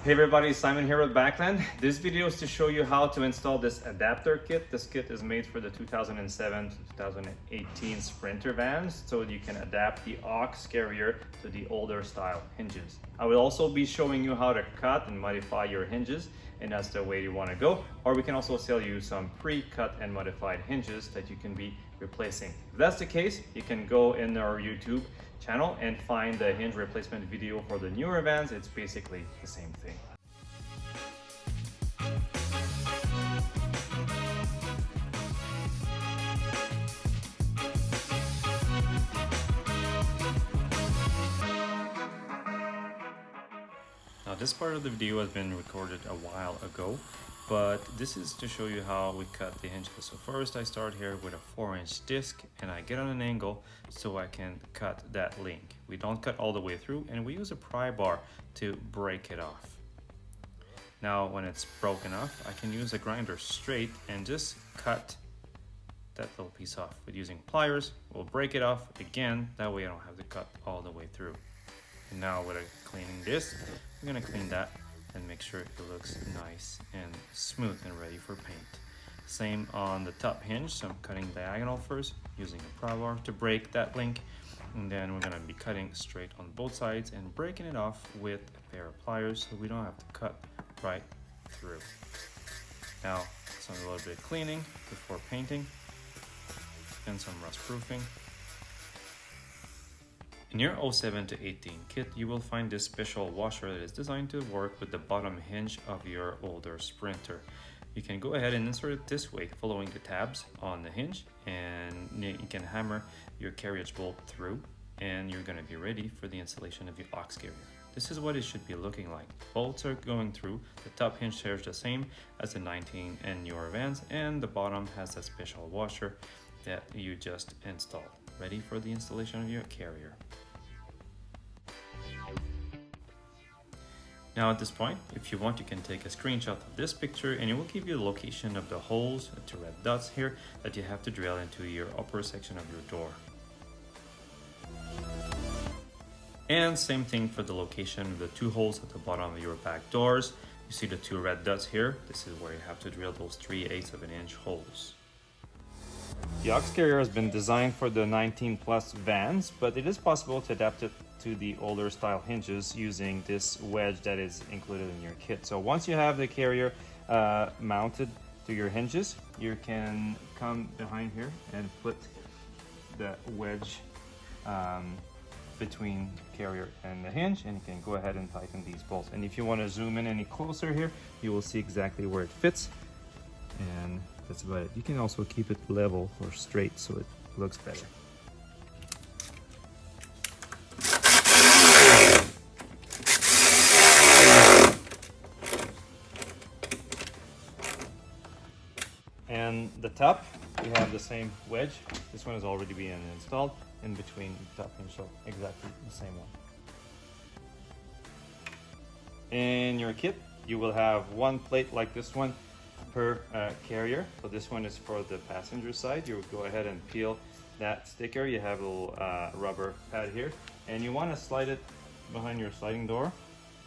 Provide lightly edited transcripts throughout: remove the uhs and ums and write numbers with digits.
Hey everybody, Simon here with Backland. This video is to show you how to install this adapter kit. This kit is made for the 2007 to 2018 Sprinter vans, so you can adapt the aux carrier to the older style hinges. I will also be showing you how to cut and modify your hinges, and that's the way you want to go. Or we can also sell you some pre-cut and modified hinges that you can be replacing. If that's the case, you can go in our YouTube channel and find the hinge replacement video for the newer vans. It's basically the same thing. Now this part of the video has been recorded a while ago, but this is to show you how we cut the hinges. So first I start here with a 4-inch disc and I get on an angle so I can cut that link. We don't cut all the way through, and we use a pry bar to break it off. Now when it's broken off, I can use a grinder straight and just cut that little piece off. With using pliers, we'll break it off again, that way I don't have to cut all the way through. And now with a cleaning disc, we're gonna clean that and make sure it looks nice and smooth and ready for paint. Same on the top hinge, so I'm cutting diagonal first using a pry bar to break that link, and then we're gonna be cutting straight on both sides and breaking it off with a pair of pliers so we don't have to cut right through. Now some a little bit of cleaning before painting and some rust proofing. In your 07 to 18 kit, you will find this special washer that is designed to work with the bottom hinge of your older Sprinter. You can go ahead and insert it this way, following the tabs on the hinge, and you can hammer your carriage bolt through, and you're going to be ready for the installation of your aux carrier. This is what it should be looking like. Bolts are going through, the top hinge shares the same as the 19 and newer vans, and the bottom has a special washer that you just installed, ready for the installation of your carrier. Now at this point, if you want, you can take a screenshot of this picture and it will give you the location of the holes, the 2 red dots here, that you have to drill into your upper section of your door. And same thing for the location of the 2 holes at the bottom of your back doors. You see the 2 red dots here? This is where you have to drill those 3/8 of an inch holes. The aux carrier has been designed for the 19 plus vans, but it is possible to adapt it to the older style hinges using this wedge that is included in your kit. So once you have the carrier mounted to your hinges, you can come behind here and put the wedge between the carrier and the hinge, and you can go ahead and tighten these bolts. And if you want to zoom in any closer here, you will see exactly where it fits, and that's about it. You can also keep it level or straight so it looks better. And the top, we have the same wedge. This one has already been installed in between the top hinge, so exactly the same one. In your kit, you will have 1 plate like this one per carrier. So this one is for the passenger side. You would go ahead and peel that sticker. You have a little rubber pad here, and you want to slide it behind your sliding door,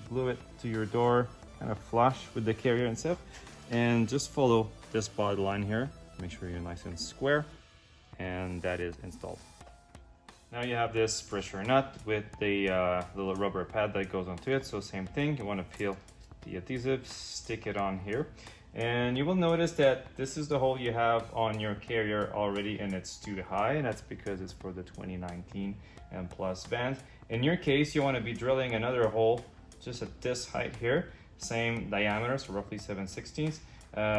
glue it to your door kind of flush with the carrier and stuff, and just follow this bottom line here. Make sure you're nice and square, and that is installed. Now you have this pressure nut with the little rubber pad that goes onto it. So same thing, you want to peel the adhesive, stick it on here, and you will notice that this is the hole you have on your carrier already, and it's too high, and that's because it's for the 2019 and plus vans. In your case, you want to be drilling another hole just at this height here, same diameter, so roughly 7/16,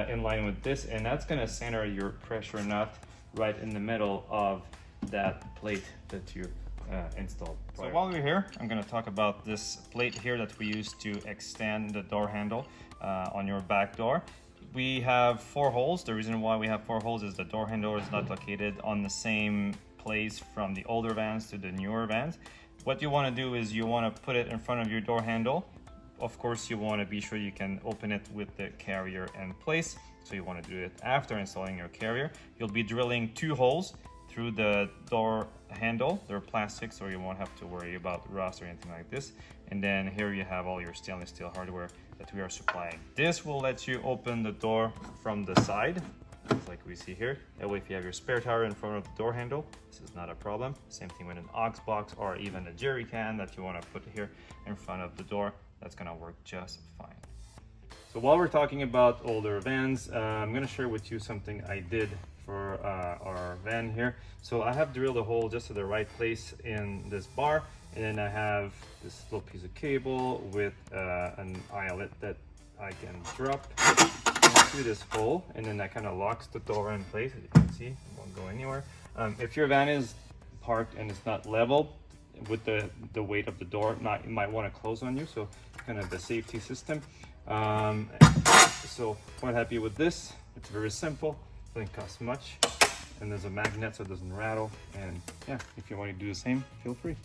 in line with this, and that's going to center your pressure nut right in the middle of that plate that you installed. So while we're here, I'm going to talk about this plate here that we use to extend the door handle on your back door. We have 4 holes. The reason why we have 4 holes is the door handle is not located on the same place from the older vans to the newer vans. What you want to do is you want to put it in front of your door handle. Of course, you want to be sure you can open it with the carrier in place. So you want to do it after installing your carrier. You'll be drilling 2 holes through the door handle. They're plastic, so you won't have to worry about rust or anything like this. And then here you have all your stainless steel hardware that we are supplying. This will let you open the door from the side, just like we see here. That way, if you have your spare tire in front of the door handle, this is not a problem. Same thing with an aux box or even a jerry can that you want to put here in front of the door. That's gonna work just fine. So while we're talking about older vans, I'm gonna share with you something I did for our van here. So I have drilled a hole just to the right place in this bar, and then I have this little piece of cable with an eyelet that I can drop into this hole, and then that kind of locks the door in place. As you can see, it won't go anywhere. If your van is parked and it's not level with the weight of the door, you might want to close on you, so kind of the safety system. So quite happy with this. It's very simple, doesn't cost much, and there's a magnet so it doesn't rattle. And yeah, if you want to do the same, feel free.